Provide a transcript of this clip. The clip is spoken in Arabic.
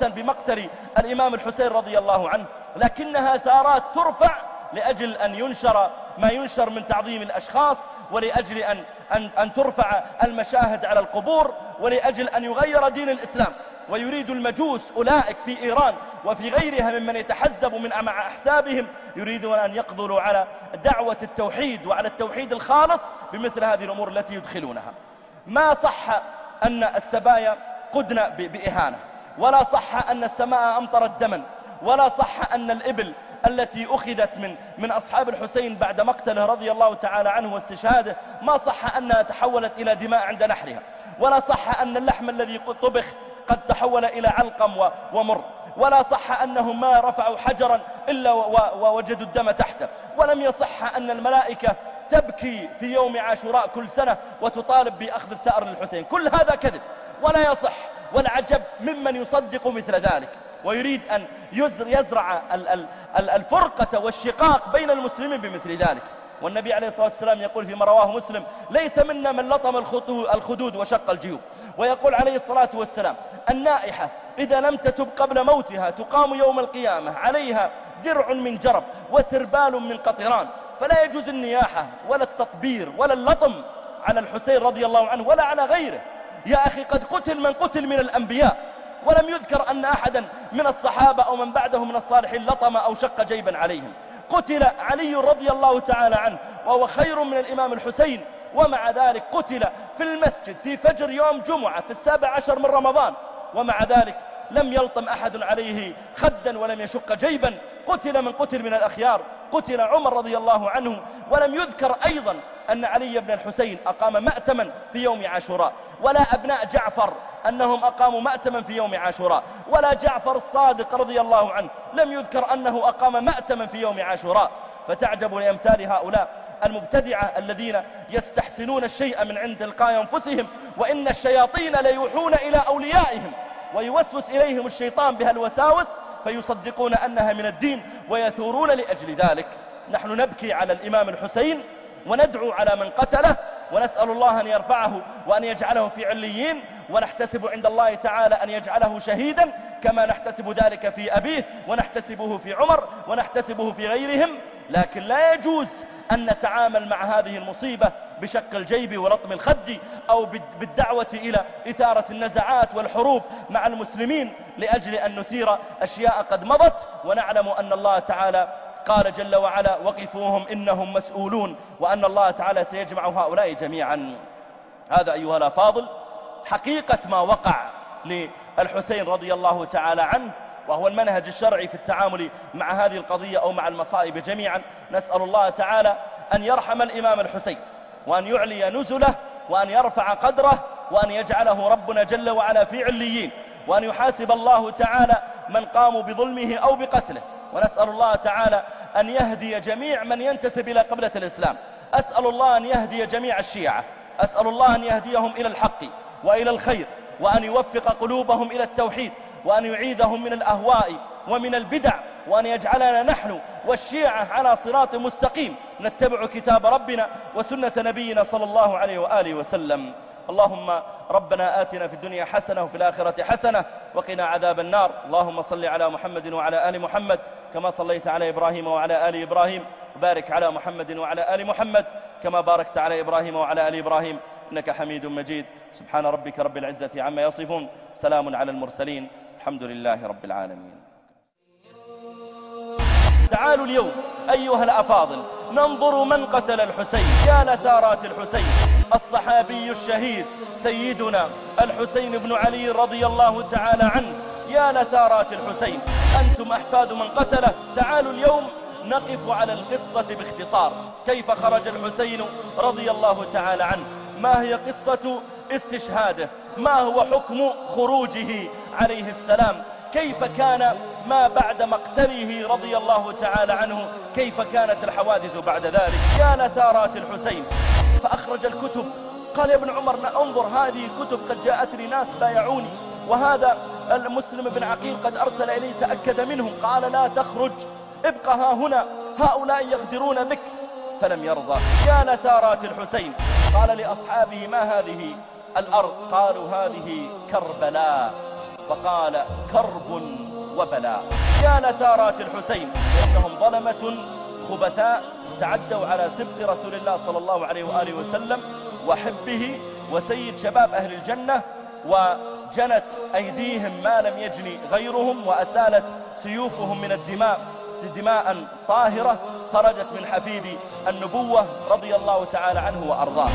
خاصة بمقتل الإمام الحسين رضي الله عنه، لكنها ثارات ترفع لأجل أن ينشر ما ينشر من تعظيم الأشخاص، ولأجل أن ترفع المشاهد على القبور، ولأجل أن يغير دين الإسلام. ويريد المجوس أولئك في إيران وفي غيرها ممن يتحزب مع أحسابهم يريدون أن يقضوا على دعوة التوحيد وعلى التوحيد الخالص بمثل هذه الأمور التي يدخلونها. ما صح أن السبايا قدن بإهانة، ولا صح أن السماء أمطرت دما، ولا صح أن الإبل التي أخذت من أصحاب الحسين بعد مقتله رضي الله تعالى عنه واستشهاده ما صح أنها تحولت إلى دماء عند نحرها، ولا صح أن اللحم الذي طبخ قد تحول إلى علقم ومر، ولا صح أنهم ما رفعوا حجرا إلا ووجدوا الدم تحته، ولم يصح أن الملائكة تبكي في يوم عاشوراء كل سنة وتطالب بأخذ الثأر للحسين. كل هذا كذب ولا يصح، والعجب ممن يصدق مثل ذلك ويريد أن يزرع الفرقة والشقاق بين المسلمين بمثل ذلك. والنبي عليه الصلاة والسلام يقول فيما رواه مسلم: ليس منا من لطم الخدود وشق الجيوب. ويقول عليه الصلاة والسلام: النائحة إذا لم تتب قبل موتها تقام يوم القيامة عليها درع من جرب وسربال من قطران. فلا يجوز النياحة ولا التطبير ولا اللطم على الحسين رضي الله عنه ولا على غيره. يا أخي قد قتل من قتل من الأنبياء، ولم يذكر أن أحدا من الصحابة أو من بعده من الصالحين لطم أو شق جيبا عليهم. قتل علي رضي الله تعالى عنه وهو خير من الإمام الحسين، ومع ذلك قتل في المسجد في فجر يوم جمعة في 17 من رمضان، ومع ذلك لم يلطم أحد عليه خدا ولم يشق جيبا. قتل من قتل من الأخيار، قتل عمر رضي الله عنه، ولم يذكر أيضا أن علي بن الحسين أقام مأتما في يوم عاشوراء، ولا أبناء جعفر أنهم أقاموا مأتما في يوم عاشوراء، ولا جعفر الصادق رضي الله عنه لم يذكر أنه أقام مأتما في يوم عاشوراء. فتعجب لأمثال هؤلاء المبتدعة الذين يستحسنون الشيء من عند تلقاء أنفسهم، وإن الشياطين ليوحون إلى أوليائهم ويوسوس إليهم الشيطان بها الوساوس فيصدقون أنها من الدين ويثورون لأجل ذلك. نحن نبكي على الإمام الحسين وندعو على من قتله، ونسأل الله أن يرفعه وأن يجعله في عليين، ونحتسب عند الله تعالى أن يجعله شهيدا كما نحتسب ذلك في أبيه ونحتسبه في عمر ونحتسبه في غيرهم. لكن لا يجوز أن نتعامل مع هذه المصيبة بشق الجيب ولطم الخد أو بالدعوة إلى إثارة النزعات والحروب مع المسلمين لأجل أن نثير أشياء قد مضت، ونعلم أن الله تعالى قال جل وعلا: وقفوهم إنهم مسؤولون، وأن الله تعالى سيجمع هؤلاء جميعا. هذا أيها الأفاضل حقيقة ما وقع للحسين رضي الله تعالى عنه، وهو المنهج الشرعي في التعامل مع هذه القضية أو مع المصائب جميعا. نسأل الله تعالى أن يرحم الإمام الحسين، وأن يعلي نزله، وأن يرفع قدره، وأن يجعله ربنا جل وعلا في عليين، وأن يحاسب الله تعالى من قاموا بظلمه أو بقتله. ونسأل الله تعالى أن يهدي جميع من ينتسب إلى قبلة الإسلام. أسأل الله أن يهدي جميع الشيعة، أسأل الله أن يهديهم إلى الحق وإلى الخير، وأن يوفق قلوبهم إلى التوحيد، وأن يعيذهم من الأهواء ومن البدع، وأن يجعلنا نحن والشيعة على صراط مستقيم نتبع كتاب ربنا وسنة نبينا صلى الله عليه وآله وسلم. اللهم ربنا آتنا في الدنيا حسنة وفي الآخرة حسنة وقنا عذاب النار. اللهم صل على محمد وعلى آل محمد كما صليت على إبراهيم وعلى آل إبراهيم، وبارك على محمد وعلى آل محمد كما باركت على إبراهيم وعلى آل إبراهيم إنك حميد مجيد. سبحان ربك رب العزة عما يصفون، سلام على المرسلين، الحمد لله رب العالمين. تعالوا اليوم أيها الأفاضل ننظر من قتل الحسين. يا لثارات الحسين، الصحابي الشهيد سيدنا الحسين بن علي رضي الله تعالى عنه. يا لثارات الحسين، أنتم أحفاد من قتله. تعالوا اليوم نقف على القصة باختصار. كيف خرج الحسين رضي الله تعالى عنه؟ ما هي قصة استشهاده؟ ما هو حكم خروجه عليه السلام؟ كيف كان ما بعد مقتله رضي الله تعالى عنه؟ كيف كانت الحوادث بعد ذلك؟ يا لثارات الحسين. فأخرج الكتب، قال يا ابن عمر انظر هذه الكتب قد جاءتني ناس بايعوني، وهذا المسلم بن عقيل قد أرسل إلي تأكد منهم. قال لا تخرج، ابقى ها هنا، هؤلاء يغدرون بك. فلم يرضى. يا لثارات الحسين. قال لأصحابه ما هذه الأرض؟ قالوا هذه كربلاء. فقال كرب وبلاء. يا لثارات الحسين، إنهم ظلمة خبثاء تعدوا على سبط رسول الله صلى الله عليه وآله وسلم وحبه وسيد شباب أهل الجنة، وجنت أيديهم ما لم يجني غيرهم، وأسالت سيوفهم من الدماء دماء طاهرة خرجت من حفيد النبوة رضي الله تعالى عنه وأرضاه.